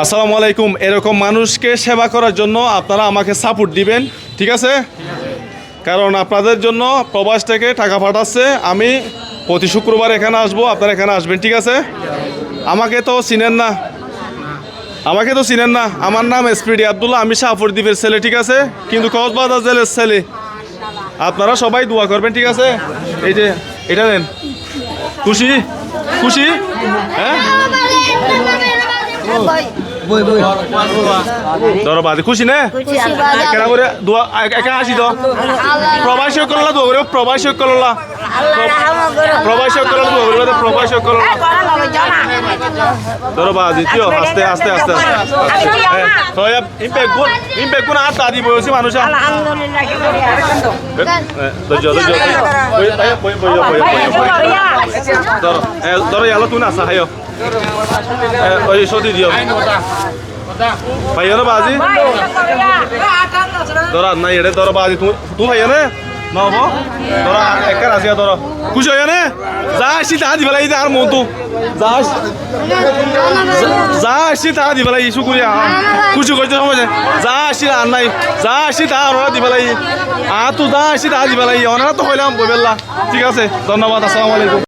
আসসালামু আলাইকুম। এরকম মানুষকে সেবা করার জন্য আপনারা আমাকে সাপোর্ট দিবেন, ঠিক আছে? কারণ আপনাদের জন্য প্রবাস থেকে টাকা পাঠাচ্ছে। আমি প্রতি শুক্রবার এখানে আসবো, আপনারা এখানে আসবেন, ঠিক আছে? আমাকে তো চিনেন না, আমার নাম এসপিডি আব্দুল্লাহ, আমি শাহপুরদ্বীপের ছেলে, ঠিক আছে? কিন্তু কক্সবাজার জেলের ছেলে। আপনারা সবাই দোয়া করবেন, ঠিক আছে? এই যে এটা নেন। খুশি খুশি? হ্যাঁ, ধরবাদি খুশি নে কেন করে দোয়া একা আসি তো প্রবাসী করলা দোয়া করে প্রবাসী করলা ধরবাদি তুইও আস্তে আস্তে আস্তে ইম্প্যাক্ট কোন আর দাদি বয়সী মানুষ ধরো এলো তুই না আসা হাইও ওই সত্যি দিও ভাইয়া না বাজি ধরা নাই এটা ধরো বাজি তুই ভাইয়া না নব ধরা একা আসিয়া ধরো খুশি হইয়া নে যা আসি তা দি বেলাই আর মতো যা আসি তা দি বেলাই শুকুরিয়া খুশি করতে সময় যা আসি আর নাই যা আসি তা আর দি বেলাই তুই যা আসি তা দি বেলাই অনেক তো হইলাম বইবেলা, ঠিক আছে? ধন্যবাদ, আসসালামু আলাইকুম।